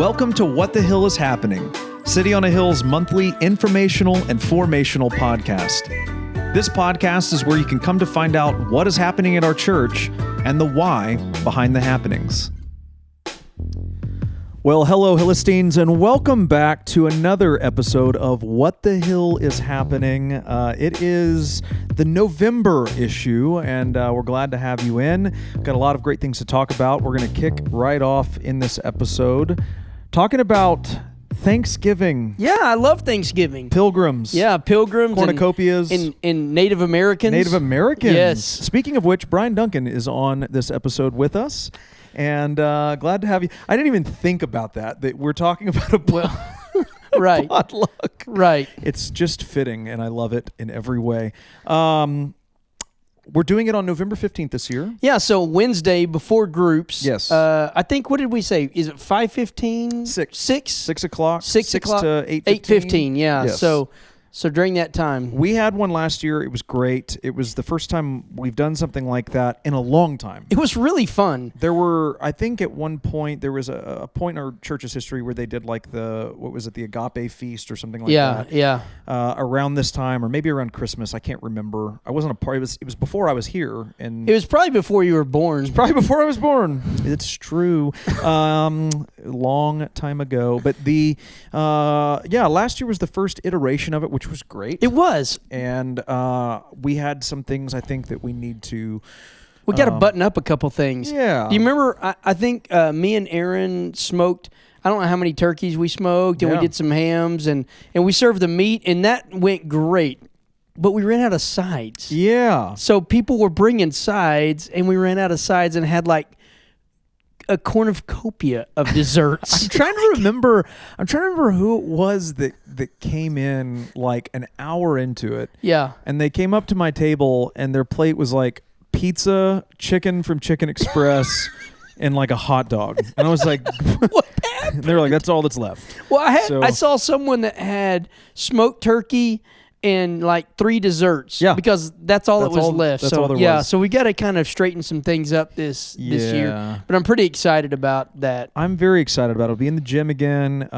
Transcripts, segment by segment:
Welcome to What the Hill is Happening, City on a Hill's monthly informational and formational podcast. This podcast is where you can come to find out what is happening at our church and the why behind the happenings. Well, hello, Hillistines, and welcome back to another episode of What the Hill is Happening. It is the November issue, and we're glad to have you in. Got a lot of great things to talk about. We're going to kick right off in this episode talking about Thanksgiving. Yeah, I love Thanksgiving. Pilgrims. Yeah, pilgrims. Cornucopias. And Native Americans. Native Americans. Yes. Speaking of which, Brian Duncan is on this episode with us. And glad to have you. I didn't even think about that we're talking about a right. potluck. Right. It's just fitting, and I love it in every way. We're doing it on November 15th this year. Yeah, so Wednesday before groups. Yes. I think, what did we say? Is it 5:15? 6. 6? 6 o'clock. 6 o'clock. to 8:15. 8:15, yeah. Yes. So during that time. We had one last year. It was great. It was the first time we've done something like that in a long time. It was really fun. There were, I think at one point, there was a point in our church's history where they did like the Agape Feast or something like that. Yeah. Around this time, or maybe around Christmas. I can't remember. I wasn't a part. It was before I was here. And It was probably before you were born. probably before I was born. It's true. Long time ago. But last year was the first iteration of it, which was great. It was. And we had some things I think that we need to... We got to button up a couple things. Yeah. Do you remember, I think me and Aaron smoked, I don't know how many turkeys we smoked, and we did some hams, and we served the meat, and that went great. But we ran out of sides. Yeah. So people were bringing sides, and we ran out of sides and had like a cornucopia of desserts. I'm trying to remember who it was that came in like an hour into it. Yeah. And they came up to my table and their plate was like pizza, chicken from Chicken Express, and like a hot dog. And I was like, What happened? They were like, that's all that's left. Well, I saw someone that had smoked turkey and like 3 desserts. Yeah. Because that's all that was left. That's so all there yeah, was. so we got to kind of straighten some things up this year. But I'm pretty excited about that. I'm very excited about it. It'll be in the gym again.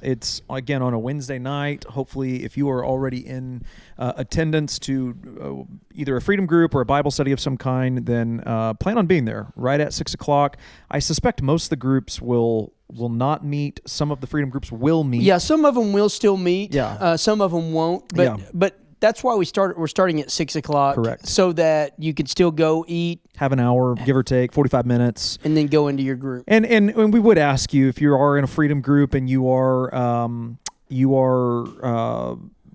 It's again on a Wednesday night. Hopefully, if you are already in attendance to either a freedom group or a Bible study of some kind, then plan on being there right at 6 o'clock. I suspect most of the groups will not meet. Some of the freedom groups will meet. Yeah, some of them will still meet. Yeah. Some of them won't. But that's why we're starting at 6 o'clock. Correct. So that you can still go eat. Have an hour, give or take, 45 minutes. And then go into your group. And we would ask you, if you are in a freedom group and you are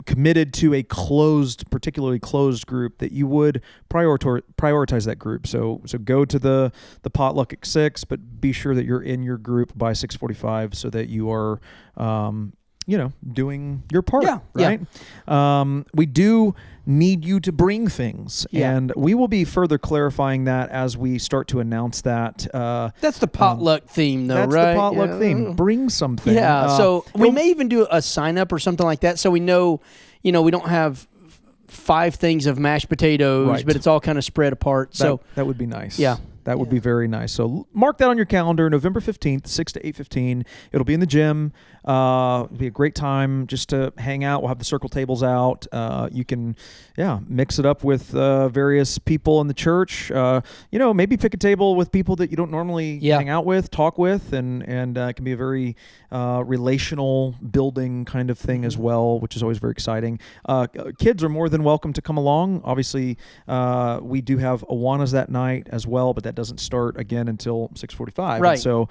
committed to a particularly closed group, that you would prioritize that group. So go to the potluck at 6, but be sure that you're in your group by 6:45 so that you are doing your part, right? Yeah. We do need you to bring things, and we will be further clarifying that as we start to announce that. That's the potluck theme, though, that's right? That's the potluck theme. Bring something. Yeah, so we may even do a sign-up or something like that, so we know, we don't have 5 things of mashed potatoes, right, but it's all kind of spread apart. That would be nice. Yeah. That would be very nice. So mark that on your calendar, November 15th, 6 to 8:15. It'll be in the gym. It'll be a great time just to hang out. We'll have the circle tables out. You can, mix it up with various people in the church. Maybe pick a table with people that you don't normally hang out with, talk with, and it can be a very relational building kind of thing as well, which is always very exciting. Kids are more than welcome to come along. Obviously, we do have Awanas that night as well, but that doesn't start again until 6:45. Right. And so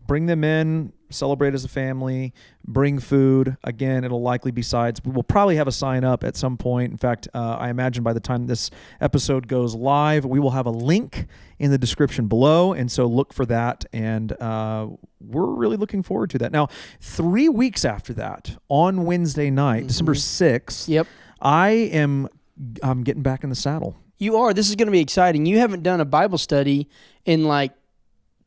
bring them in, celebrate as a family, bring food. Again, it'll likely be sides. We will probably have a sign up at some point. In fact, I imagine by the time this episode goes live, we will have a link in the description below. And so look for that. And we're really looking forward to that. Now, 3 weeks after that, on Wednesday night, December 6th, I'm getting back in the saddle. You are. This is going to be exciting. You haven't done a Bible study in like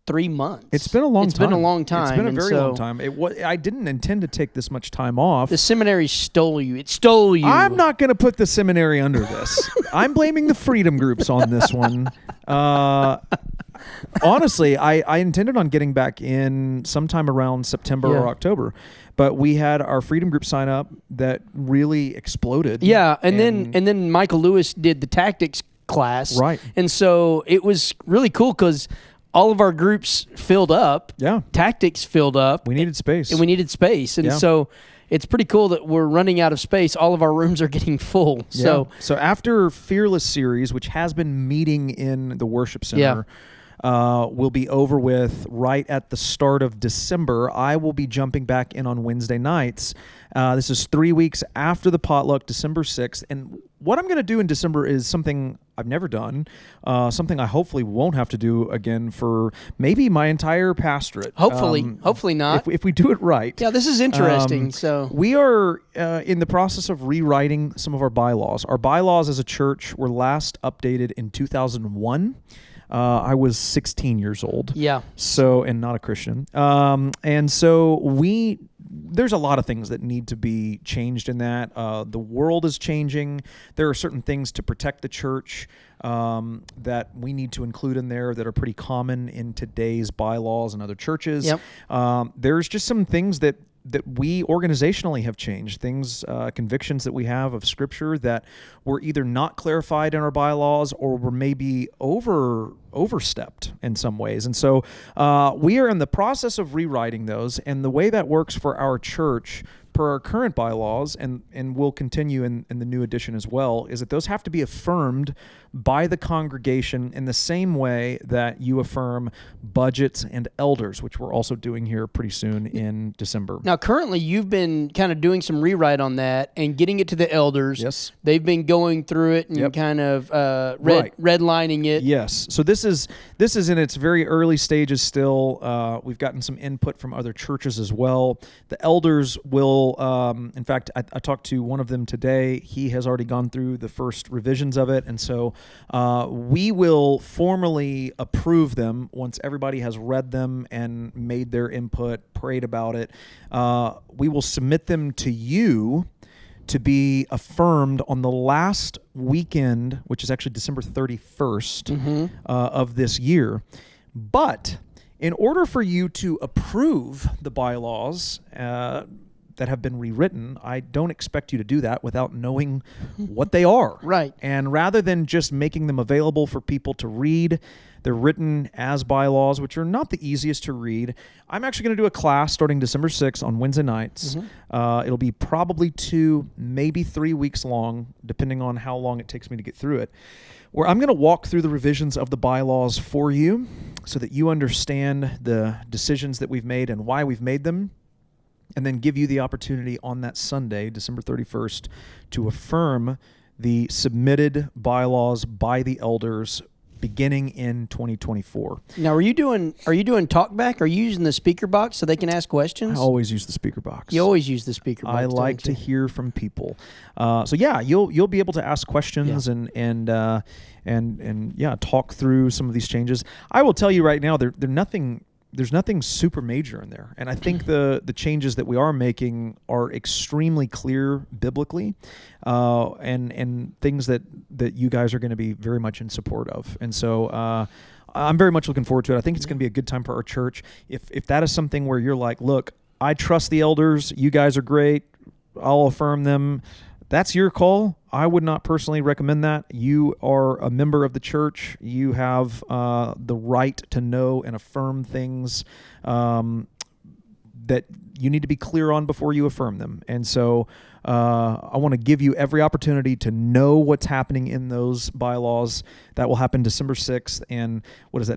3 months. It's been a long time. It's been a long time. It's been a very long time. I didn't intend to take this much time off. The seminary stole you. It stole you. I'm not going to put the seminary under this. I'm blaming the freedom groups on this one. honestly, I intended on getting back in sometime around September or October, but we had our Freedom Group sign up that really exploded. Yeah, and then Michael Lewis did the tactics class. Right. And so it was really cool because all of our groups filled up. Yeah. Tactics filled up. We needed space. And so it's pretty cool that we're running out of space. All of our rooms are getting full. So after Fearless Series, which has been meeting in the worship center, will be over with right at the start of December. I will be jumping back in on Wednesday nights. This is 3 weeks after the potluck, December 6th. And what I'm going to do in December is something I've never done, something I hopefully won't have to do again for maybe my entire pastorate. Hopefully not. If we do it right. Yeah, this is interesting. So we are in the process of rewriting some of our bylaws. Our bylaws as a church were last updated in 2001. I was 16 years old. Yeah. So, and not a Christian. And so there's a lot of things that need to be changed in that. The world is changing. There are certain things to protect the church that we need to include in there that are pretty common in today's bylaws and other churches. Yep. There's just some things that we organizationally have changed, things, convictions that we have of Scripture that were either not clarified in our bylaws or were maybe overstepped in some ways. And so we are in the process of rewriting those. And the way that works for our church, per our current bylaws, and will continue in the new edition as well, is that those have to be affirmed by the congregation in the same way that you affirm budgets and elders, which we're also doing here pretty soon in December. Now, currently, you've been kind of doing some rewrite on that and getting it to the elders. Yes. They've been going through it and kind of redlining it. Yes. So this is in its very early stages still. We've gotten some input from other churches as well. The elders will, in fact, I talked to one of them today. He has already gone through the first revisions of it. And so we will formally approve them once everybody has read them and made their input, prayed about it. We will submit them to you to be affirmed on the last weekend, which is actually December 31st of this year. But in order for you to approve the bylaws that have been rewritten, I don't expect you to do that without knowing what they are. Right. And rather than just making them available for people to read, they're written as bylaws, which are not the easiest to read. I'm actually going to do a class starting December 6th on Wednesday nights. It'll be probably 2, maybe 3 weeks long, depending on how long it takes me to get through it, where I'm going to walk through the revisions of the bylaws for you so that you understand the decisions that we've made and why we've made them, and then give you the opportunity on that Sunday, December 31st, to affirm the submitted bylaws by the elders beginning in 2024. Now, are you doing talkback? Are you using the speaker box so they can ask questions? I always use the speaker box. You always use the speaker box. I like to hear from people. So yeah, you'll be able to ask questions and talk through some of these changes. I will tell you right now, there's nothing super major in there. And I think the changes that we are making are extremely clear biblically, and things that you guys are going to be very much in support of. And so I'm very much looking forward to it. I think it's going to be a good time for our church. If that is something where you're like, look, I trust the elders, you guys are great, I'll affirm them, that's your call. I would not personally recommend that. You are a member of the church. You have the right to know and affirm things that you need to be clear on before you affirm them. And so I want to give you every opportunity to know what's happening in those bylaws. That will happen December 6th and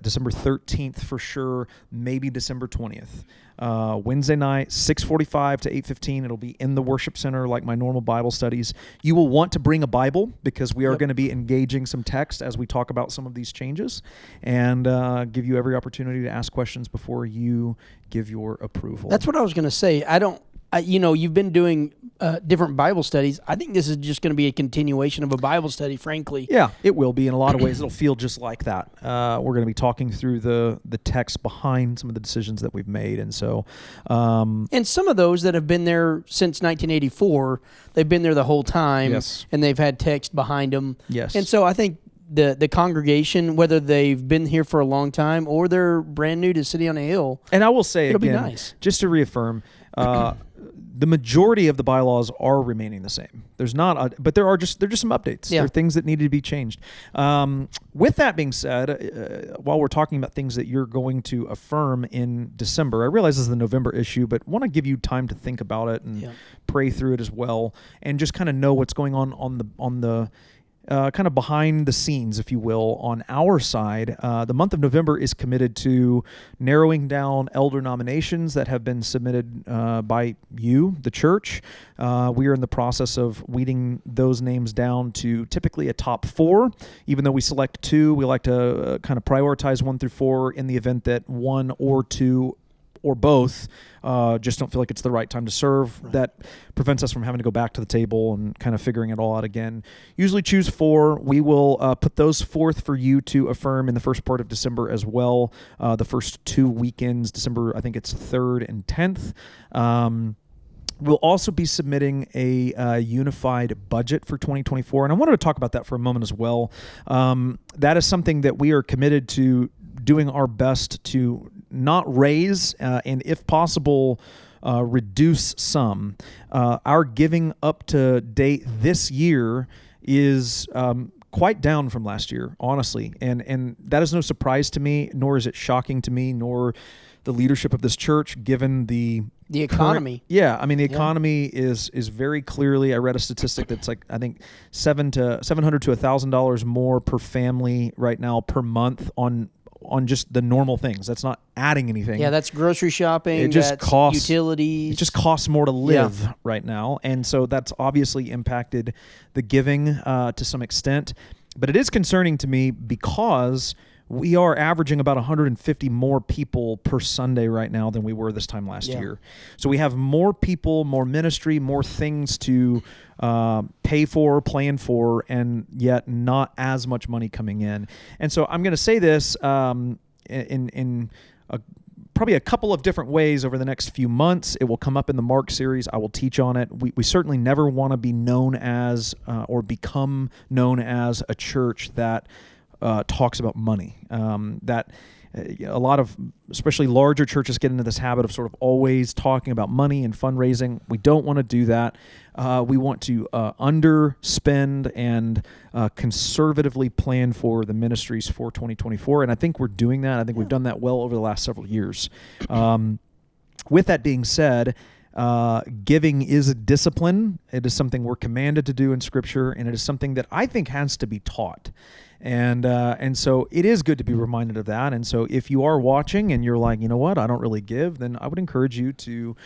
December 13th for sure, maybe December 20th. Wednesday night, 6:45 to 8:15. It'll be in the worship center like my normal Bible studies. You will want to bring a Bible because we are going to be engaging some text as we talk about some of these changes, and give you every opportunity to ask questions before you give your approval. That's what I was going to say. You've been doing different Bible studies. I think this is just going to be a continuation of a Bible study, frankly. Yeah, it will be in a lot of ways. It'll feel just like that. We're going to be talking through the text behind some of the decisions that we've made. And so... and some of those that have been there since 1984, they've been there the whole time. Yes. And they've had text behind them. Yes. And so I think the congregation, whether they've been here for a long time or they're brand new to City on a Hill. And I will say it'll again, be nice. just to reaffirm, the majority of the bylaws are remaining the same. There's not, but there are just some updates. Yeah. There are things that needed to be changed. With that being said, while we're talking about things that you're going to affirm in December, I realize this is the November issue, but want to give you time to think about it and pray through it as well, and just kind of know what's going on the kind of behind the scenes, if you will, on our side. The month of November is committed to narrowing down elder nominations that have been submitted by you, the church. We are in the process of weeding those names down to typically a top 4. Even though we select 2, we like to kind of prioritize 1 through 4 in the event that 1 or 2 or both just don't feel like it's the right time to serve. Right. That prevents us from having to go back to the table and kind of figuring it all out again. Usually choose 4. We will put those forth for you to affirm in the first part of December as well. The first 2 weekends, December, I think it's 3rd and 10th. We'll also be submitting a unified budget for 2024, and I wanted to talk about that for a moment as well. That is something that we are committed to doing our best to not raise and, if possible, reduce some. Our giving up to date this year is quite down from last year, honestly, and that is no surprise to me, nor is it shocking to me, nor the leadership of this church, given the economy. The economy is very clearly. I read a statistic that's like, I think $700 to $1,000 more per family right now per month on just the normal things. That's not adding anything. Yeah, that's grocery shopping. It just costs utilities. It just costs more to live right now, and so that's obviously impacted the giving to some extent. But it is concerning to me because we are averaging about 150 more people per Sunday right now than we were this time last year. So we have more people, more ministry, more things to pay for, plan for, and yet not as much money coming in. And so I'm going to say this in probably a couple of different ways over the next few months. It will come up in the Mark series. I will teach on it. We certainly never want to be known as or become known as a church that talks about money. That a lot of, especially larger churches, get into this habit of sort of always talking about money and fundraising. We don't want to do that. We want to underspend and conservatively plan for the ministries for 2024, and I think we're doing that. I think we've done that well over the last several years. With that being said, giving is a discipline. It is something we're commanded to do in Scripture, and it is something that I think has to be taught. And so it is good to be reminded of that. And so if you are watching and you're like, you know what, I don't really give, then I would encourage you to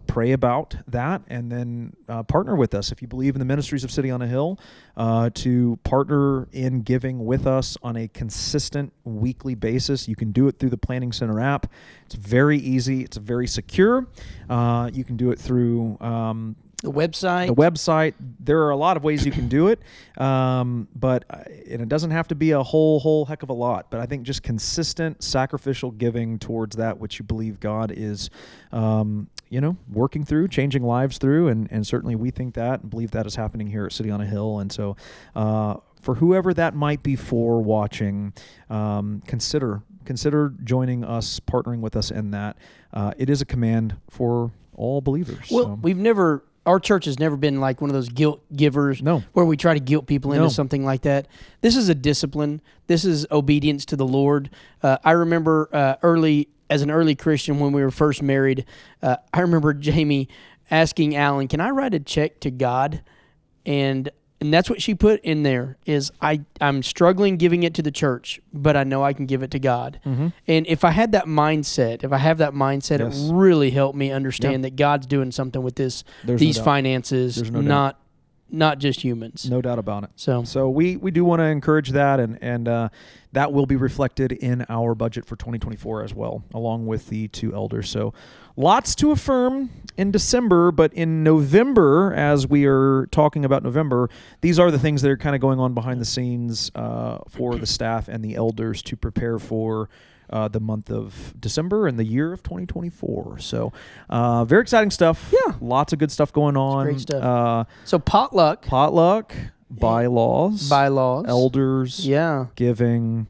pray about that and then partner with us. If you believe in the ministries of City on a Hill, to partner in giving with us on a consistent weekly basis. You can do it through the Planning Center app. It's very easy. It's very secure. You can do it through the website. There are a lot of ways you can do it, but and it doesn't have to be a whole heck of a lot. But I think just consistent sacrificial giving towards that which you believe God is, working through, changing lives through, and certainly we think that and believe that is happening here at City on a Hill. And so, for whoever that might be for watching, consider joining us, partnering with us in that. It is a command for all believers. Well, our church has never been like one of those guilt givers where we try to guilt people into something like that. This is a discipline. This is obedience to the Lord. I remember as an early Christian when we were first married, I remember Jamie asking Alan, can I write a check to God? And that's what she put in there is I'm struggling giving it to the church, but I know I can give it to God. Mm-hmm. And if I have that mindset, it really helped me understand that God's doing something with these finances, not just humans. No doubt about it. So we do want to encourage that, and that will be reflected in our budget for 2024 as well, along with the 2 elders. So lots to affirm in December, but in November, as we are talking about November, these are the things that are kind of going on behind the scenes for the staff and the elders to prepare for the month of December and the year of 2024. So very exciting stuff. Yeah. Lots of good stuff going on. It's great stuff. So potluck. bylaws, elders, giving,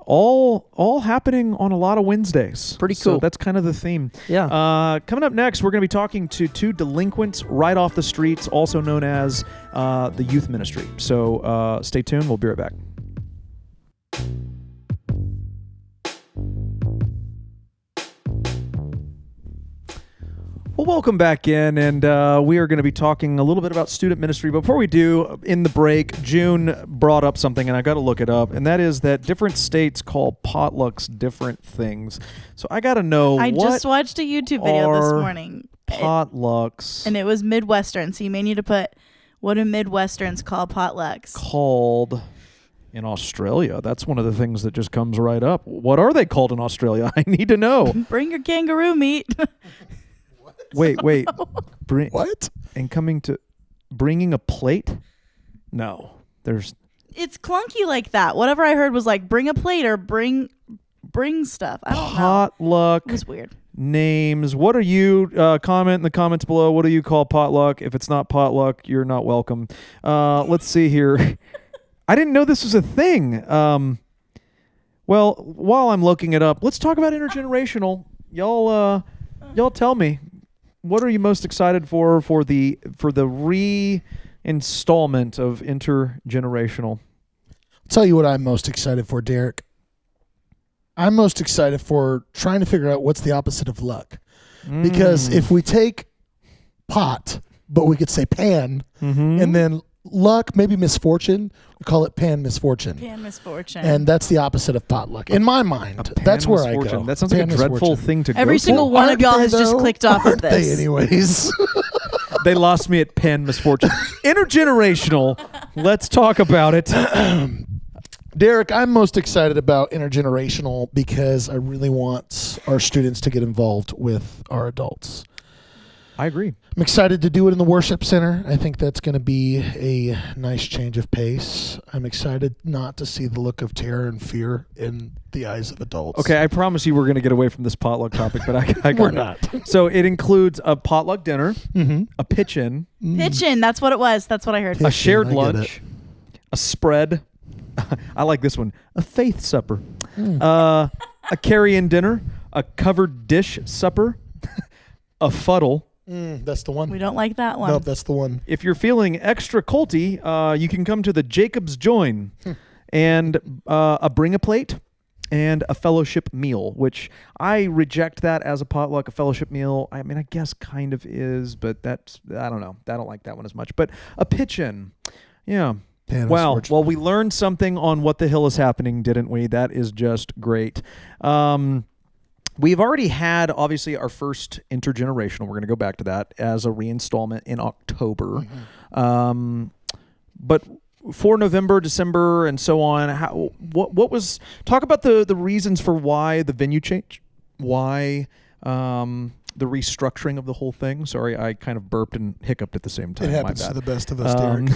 all happening on a lot of Wednesdays. Pretty cool. So that's kind of the theme. Yeah. Coming up next, we're going to be talking to two delinquents right off the streets, also known as the youth ministry. So stay tuned. We'll be right back. Well, welcome back in, and we are going to be talking a little bit about student ministry. But before we do, in the break, June brought up something, and I got to look it up, and that is that different states call potlucks different things. So I got to know I just watched a YouTube video this morning. Potlucks. And it was Midwestern, so you may need to put, what do Midwesterns call potlucks? Called in Australia. That's one of the things that just comes right up. What are they called in Australia? I need to know. Bring your kangaroo meat. Wait. What? And bringing a plate? No. It's clunky like that. Whatever I heard was like, bring a plate or bring stuff. I don't know. Potluck. It was weird. Names. What are you? Comment in the comments below. What do you call potluck? If it's not potluck, you're not welcome. Let's see here. I didn't know this was a thing. Well, while I'm looking it up, let's talk about InterGenerational. Y'all tell me. What are you most excited for the re-installment of InterGenerational? I'll tell you what I'm most excited for, Derek. I'm most excited for trying to figure out what's the opposite of luck. Because if we take pot, but we could say pan, and then luck, maybe misfortune, we call it pan misfortune. Pan misfortune. And that's the opposite of potluck. In my mind, that's where I go. That sounds like a dreadful thing to go Every single one of y'all has just clicked off of this. They anyways. They lost me at pan misfortune. InterGenerational. Let's talk about it. Derek, I'm most excited about InterGenerational because I really want our students to get involved with our adults. I agree. I'm excited to do it in the worship center. I think that's going to be a nice change of pace. I'm excited not to see the look of terror and fear in the eyes of adults. Okay, I promise you we're going to get away from this potluck topic, but I we're not. So it includes a potluck dinner, a pitch-in. Pitch-in, that's what it was. That's what I heard. A shared lunch, a spread. I like this one. A faith supper. A carry-in dinner, a covered dish supper, a fuddle. That's the one. We don't like that one. Nope, that's the one. If you're feeling extra culty, you can come to the Jacob's Join and a bring a plate and a fellowship meal, which I reject that as a potluck. A fellowship meal, I mean, I guess kind of is, but that's, I don't know. I don't like that one as much. But a pitch-in, yeah. Wow. Well, we learned something on What the Hill is Happening, didn't we? That is just great. We've already had, obviously, our first InterGenerational. We're going to go back to that as a reinstallment in October. But for November, December, and so on, what was, talk about the reasons for why the venue change, why the restructuring of the whole thing. Sorry, I kind of burped and hiccuped at the same time. It happens to the best of us, Derek.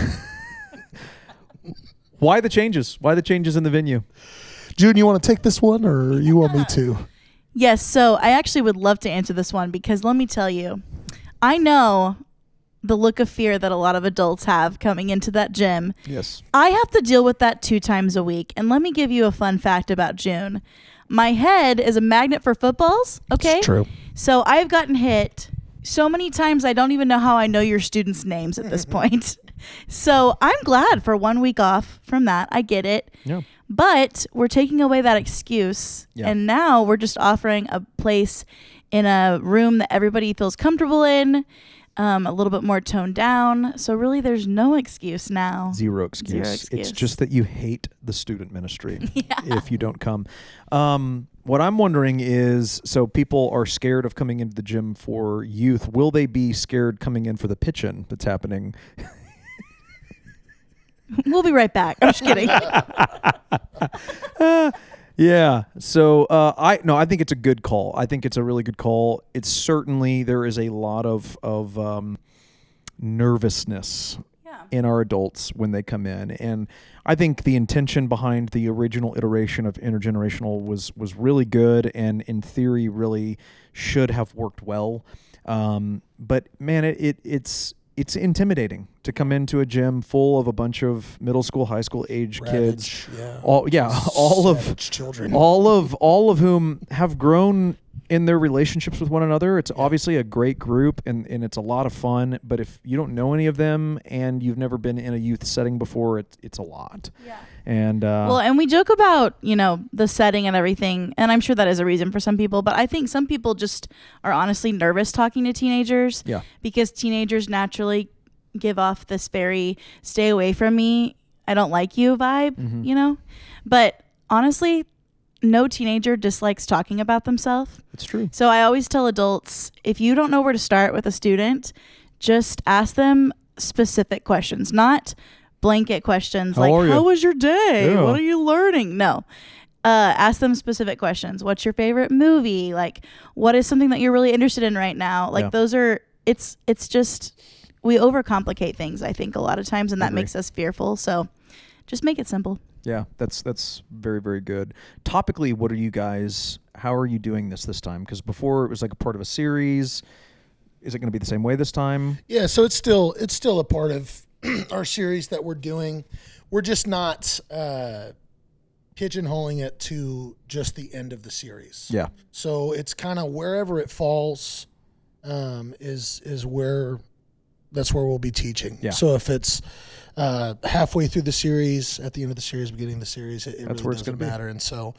Why the changes? Why the changes in the venue? June, you want to take this one, or you want me to? Yes, so I actually would love to answer this one because let me tell you, I know the look of fear that a lot of adults have coming into that gym. Yes. I have to deal with that 2 times a week. And let me give you a fun fact about June. My head is a magnet for footballs, okay? It's true. So I've gotten hit so many times I don't even know how I know your students' names at this point. So I'm glad for 1 week off from that. I get it. Yeah. But we're taking away that excuse. Yeah. And now we're just offering a place in a room that everybody feels comfortable in, a little bit more toned down. So really there's no excuse now. Zero excuse. It's just that you hate the student ministry if you don't come. What I'm wondering is, so people are scared of coming into the gym for youth. Will they be scared coming in for the pitch-in that's happening? We'll be right back. I'm just kidding. Yeah. So I think it's a good call. I think it's a really good call. It's certainly, there is a lot of nervousness in our adults when they come in. And I think the intention behind the original iteration of InterGenerational was really good, and in theory really should have worked well. But man, it's intimidating to come into a gym full of a bunch of middle school, high school age kids. Yeah. All of children. All of whom have grown in their relationships with one another. It's obviously a great group and it's a lot of fun, but if you don't know any of them and you've never been in a youth setting before, it's a lot. Yeah. And and we joke about, the setting and everything, and I'm sure that is a reason for some people, but I think some people just are honestly nervous talking to teenagers. Yeah. Because teenagers naturally give off this very stay away from me, I don't like you vibe, But honestly, no teenager dislikes talking about themselves. It's true. So I always tell adults, if you don't know where to start with a student, just ask them specific questions, not blanket questions How was your day? Yeah. What are you learning? No. Ask them specific questions. What's your favorite movie? Like, what is something that you're really interested in right now? Like, those are, it's just, we overcomplicate things, I think, a lot of times, and that makes us fearful. So just make it simple. Yeah, that's very, very good. Topically, how are you doing this time? Because before it was like a part of a series. Is it going to be the same way this time? Yeah, so it's still a part of our series that we're doing. We're just not pigeonholing it to just the end of the series. Yeah. So it's kind of wherever it falls is where we'll be teaching. Yeah. So if it's halfway through the series, at the end of the series, beginning of the series, it really doesn't matter. And so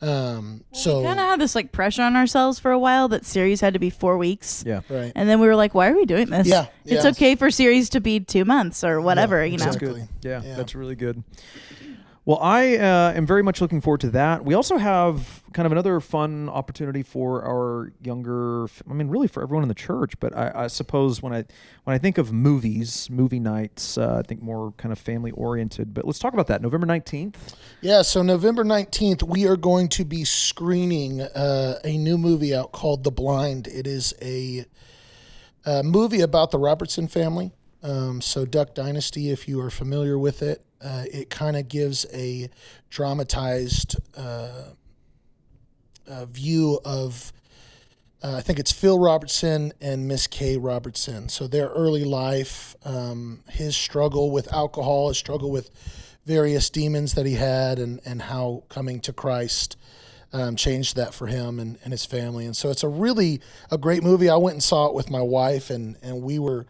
we kind of had this like pressure on ourselves for a while that series had to be 4 weeks. Yeah. Right. And then we were like, why are we doing this? Yeah. It's okay for series to be 2 months or whatever, exactly. That's good. Yeah, that's really good. Well, I am very much looking forward to that. We also have kind of another fun opportunity for our younger, really for everyone in the church, but I suppose when I think of movie nights, I think more kind of family oriented, but let's talk about that. November 19th. Yeah. So November 19th, we are going to be screening a new movie out called The Blind. It is a movie about the Robertson family. So Duck Dynasty, if you are familiar with it, it kind of gives a dramatized view of, I think it's Phil Robertson and Miss Kay Robertson. So their early life, his struggle with alcohol, his struggle with various demons that he had, and how coming to Christ changed that for him and his family. And so it's a great movie. I went and saw it with my wife, and we're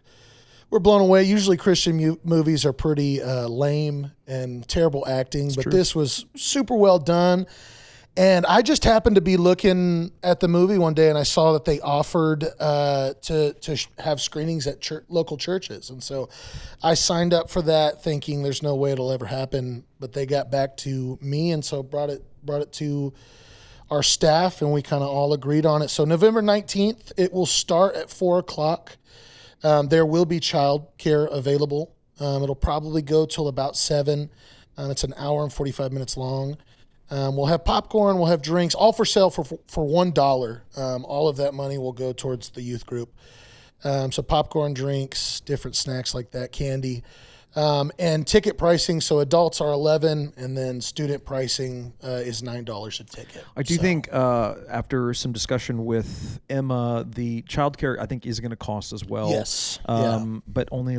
blown away. Usually Christian movies are pretty lame and terrible acting, but this was super well done. And I just happened to be looking at the movie one day, and I saw that they offered to have screenings at local churches. And so I signed up for that thinking there's no way it'll ever happen, but they got back to me, and so brought it to our staff, and we kind of all agreed on it. So November 19th, it will start at 4:00. There will be child care available. It'll probably go till about 7. It's an hour and 45 minutes long. We'll have popcorn, we'll have drinks, all for sale for $1. All of that money will go towards the youth group. So popcorn, drinks, different snacks like that, candy. And ticket pricing, so adults are $11, and then student pricing is $9 a ticket. I do think after some discussion with Emma, the childcare I think is going to cost as well. Yes, but only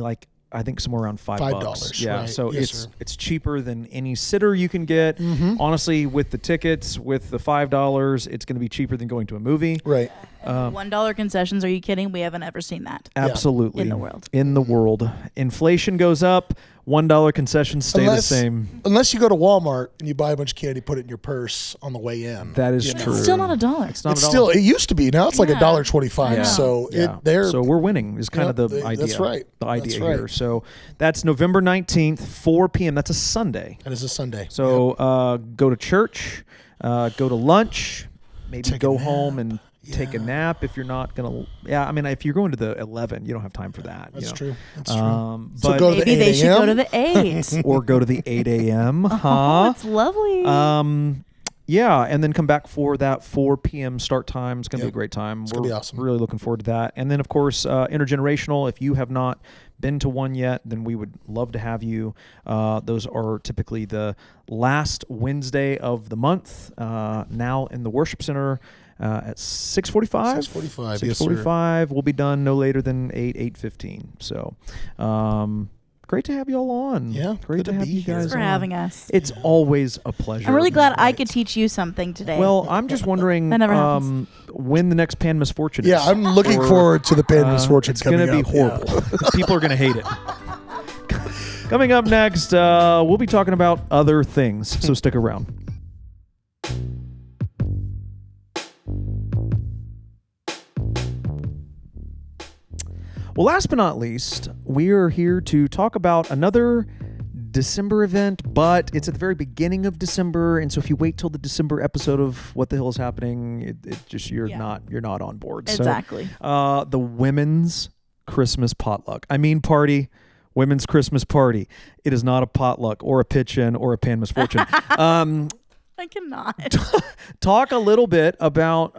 I think somewhere around $5. Yeah, right. So yes, it's cheaper than any sitter you can get. Mm-hmm. Honestly, with the tickets, with the $5, it's going to be cheaper than going to a movie. Right. $1 concessions. Are you kidding? We haven't ever seen that. Absolutely. In the world. In the world. Inflation goes up. $1 concessions stay the same. Unless you go to Walmart and you buy a bunch of candy, put it in your purse on the way in. That is true. It's still not $1. It's not it's still. It used to be. Now it's like $1.25. Yeah. So so we're winning is kind of the idea. That's right. The idea that's right. here. So that's November 19th, 4 p.m. That's a Sunday. That is a Sunday. So go to church, go to lunch, maybe go home and take a nap if you're not going to. Yeah, if you're going to the 11, you don't have time for that. That's true. That's true. So but go to maybe the 8 they should go to the 8. or go to the 8 a.m. Oh, it's lovely. Yeah, and then come back for that 4 p.m. start time. It's going to be a great time. It's going to be awesome. Really looking forward to that. And then, of course, InterGenerational. If you have not been to one yet, then we would love to have you. Those are typically the last Wednesday of the month, now in the Worship Center. at 6:45. 6:45. 6:45. We'll be done no later than 8:15. So, great to have you all on. Yeah, great to have you guys. Thanks for having us. It's always a pleasure. I'm really glad I could teach you something today. Well, I'm just wondering That never happens. when the next Pan Misfortune is. Yeah, I'm looking forward to the Pan Misfortune coming up. It's going to be horrible. Yeah. People are going to hate it. Coming up next, we'll be talking about other things, so stick around. Well, last but not least, we are here to talk about another December event, but it's at the very beginning of December, and so if you wait till the December episode of What the Hell is Happening, it just you're not on board. Exactly. So, the Women's Christmas Potluck. Party. Women's Christmas Party. It is not a potluck or a pitch-in or a Pan Misfortune. I cannot. Talk a little bit about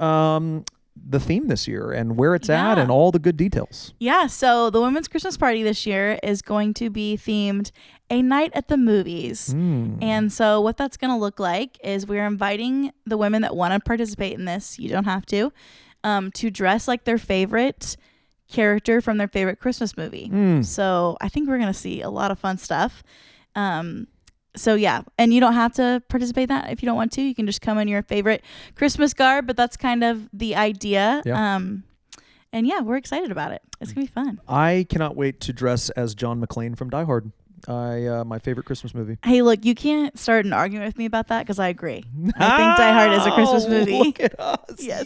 the theme this year and where it's at and all the good details. Yeah, so the Women's Christmas Party this year is going to be themed A Night at the Movies. And so what that's going to look like is we're inviting the women that want to participate in this, you don't have to dress like their favorite character from their favorite Christmas movie. So I think we're going to see a lot of fun stuff. So yeah, and you don't have to participate in that if you don't want to. You can just come in your favorite Christmas garb, but that's kind of the idea. Yeah. And yeah, we're excited about it. It's going to be fun. I cannot wait to dress as John McClane from Die Hard. My favorite Christmas movie. Hey, look, you can't start an argument with me about that because I agree. I think Die Hard is a Christmas movie. Look at us. Yes.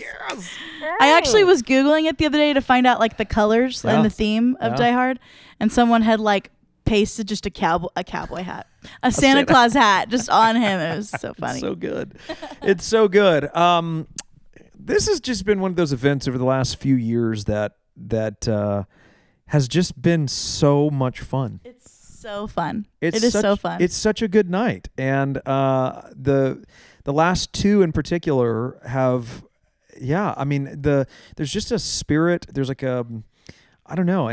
I actually was Googling it the other day to find out like the colors and the theme of Die Hard, and someone had like pasted just a cowboy hat, a Santa Claus hat just on him. It was so funny. It's so good. It's so good. This has just been one of those events over the last few years that has just been so much fun. It's so fun. It is so fun. It's such a good night, and the last two in particular have, there's just a spirit. There's like an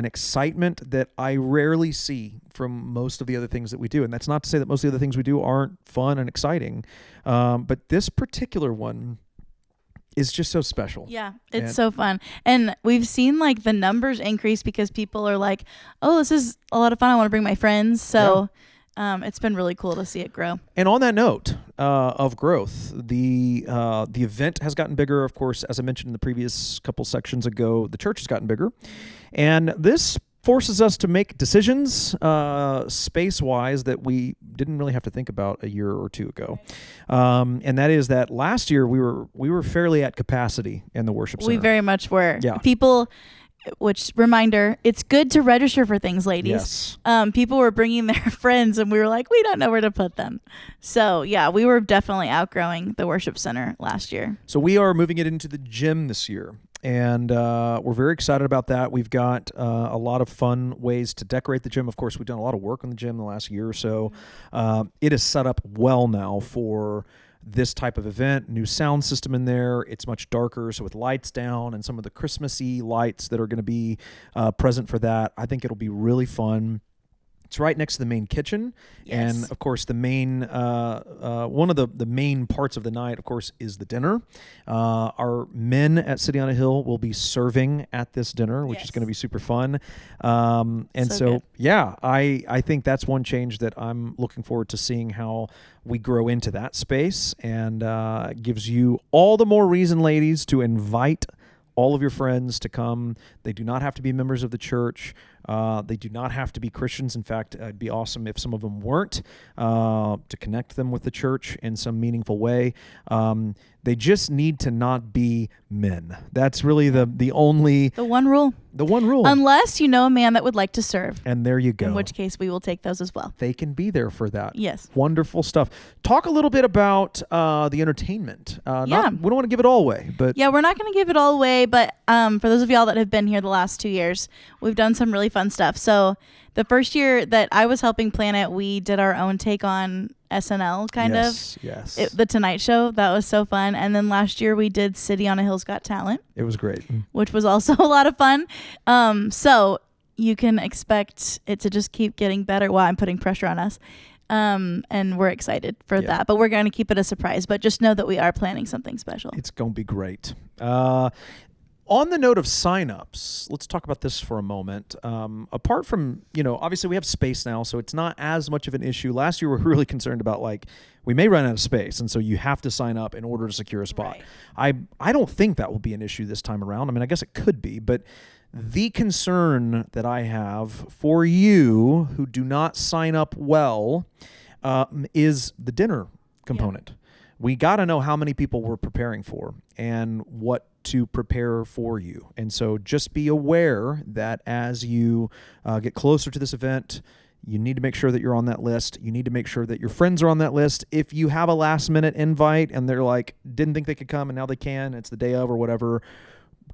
excitement that I rarely see from most of the other things that we do. And that's not to say that most of the other things we do aren't fun and exciting. But this particular one is just so special. Yeah, it's so fun. And we've seen like the numbers increase because people are like, oh, this is a lot of fun. I want to bring my friends. So it's been really cool to see it grow. And on that note of growth, the event has gotten bigger. Of course, as I mentioned in the previous couple sections ago, the church has gotten bigger. And this forces us to make decisions space-wise that we didn't really have to think about a year or two ago. And that is that last year we were fairly at capacity in the worship center. We very much were. Yeah. People, which reminder, it's good to register for things, ladies. Yes. People were bringing their friends and we were like, we don't know where to put them. So yeah, we were definitely outgrowing the worship center last year. So we are moving it into the gym this year. And we're very excited about that. We've got a lot of fun ways to decorate the gym. Of course, we've done a lot of work on the gym in the last year or so. It is set up well now for this type of event. New sound system in there. It's much darker, so with lights down and some of the Christmassy lights that are going to be present for that. I think it'll be really fun. It's right next to the main kitchen. Yes. And, of course, the main one of the main parts of the night, of course, is the dinner. Our men at City on a Hill will be serving at this dinner, which is going to be super fun. And so I think that's one change that I'm looking forward to seeing how we grow into that space, and gives you all the more reason, ladies, to invite all of your friends to come. They do not have to be members of the church. They do not have to be Christians. In fact, it'd be awesome if some of them weren't, to connect them with the church in some meaningful way. They just need to not be men. That's really the one rule. The one rule. Unless you know a man that would like to serve. And there you go. In which case we will take those as well. They can be there for that. Yes. Wonderful stuff. Talk a little bit about the entertainment. We don't want to give it all away, but yeah, we're not going to give it all away. But for those of y'all that have been here the last 2 years, we've done some really fun stuff. So the first year that I was helping plan it, we did our own take on SNL kind of. Yes. The Tonight Show. That was so fun. And then last year we did City on a Hill's Got Talent. It was great. Which was also a lot of fun. So you can expect it to just keep getting better. Well, I'm putting pressure on us. and we're excited for that. But we're going to keep it a surprise. But just know that we are planning something special. It's going to be great. On the note of signups, let's talk about this for a moment. Apart from, obviously we have space now, so it's not as much of an issue. Last year we were really concerned about we may run out of space, and so you have to sign up in order to secure a spot. Right. I don't think that will be an issue this time around. I mean, I guess it could be, but the concern that I have for you who do not sign up well is the dinner component. Yeah. We got to know how many people we're preparing for and what to prepare for you. And so just be aware that as you get closer to this event, you need to make sure that you're on that list. You need to make sure that your friends are on that list. If you have a last minute invite and they're didn't think they could come and now they can, it's the day of or whatever,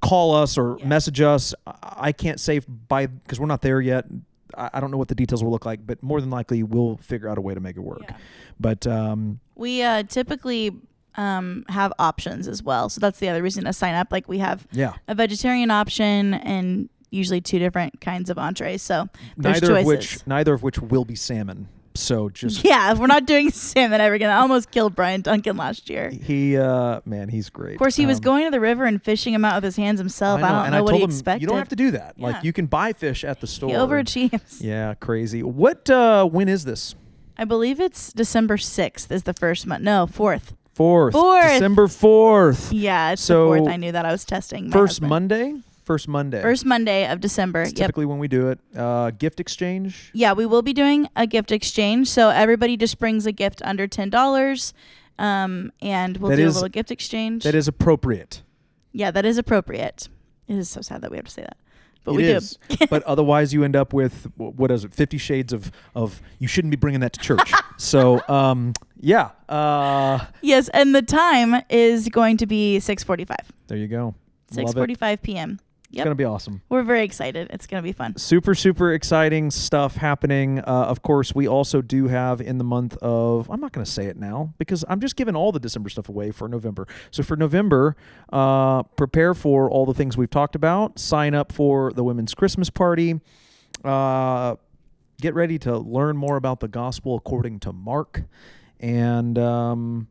call us or message us. I can't say because we're not there yet. I don't know what the details will look like, but more than likely we'll figure out a way to make it work. Yeah. But we typically have options as well. So that's the other reason to sign up. We have a vegetarian option and usually 2 different kinds of entrees. So there's choices. Neither of which will be salmon. So just we're not doing salmon ever again. I almost killed Brian Duncan last year. He's great. Of course, he was going to the river and fishing them out with his hands himself. I don't know what he expected. You don't have to do that. Yeah. You can buy fish at the store. He overachieves. Yeah, crazy. What? When is this? I believe it's December 6th is the first month. No, 4th. 4th. December 4th. Yeah, it's the 4th. I knew that. I was testing. First Monday First Monday of December. It's typically when we do it. Gift exchange? Yeah, we will be doing a gift exchange. So everybody just brings a gift under $10, and we'll do a little gift exchange. That is appropriate. Yeah, that is appropriate. It is so sad that we have to say that. But we do. But otherwise you end up with, 50 shades of you shouldn't be bringing that to church. So, yeah. Yes, and the time is going to be 6:45. There you go. 6:45 p.m. It's going to be awesome. We're very excited. It's going to be fun. Super, super exciting stuff happening. Of course, we also do have in the month of, I'm not going to say it now because I'm just giving all the December stuff away for November. So for November, prepare for all the things we've talked about. Sign up for the Women's Christmas Party. Get ready to learn more about the gospel according to Mark. And I'm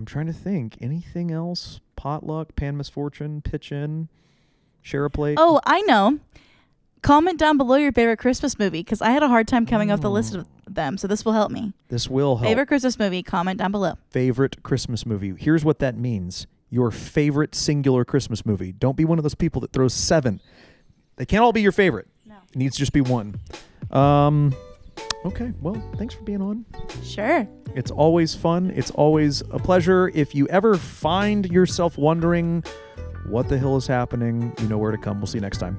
trying to think. Anything else? Potluck, Pan Misfortune, pitch in. Share a plate. Oh, I know. Comment down below your favorite Christmas movie because I had a hard time coming off the list of them. So this will help me. This will help. Favorite Christmas movie, comment down below. Favorite Christmas movie. Here's what that means. Your favorite singular Christmas movie. Don't be one of those people that throws 7. They can't all be your favorite. No. It needs to just be one. Okay. Well, thanks for being on. Sure. It's always fun. It's always a pleasure. If you ever find yourself wondering what the hell is happening, you know where to come. We'll see you next time.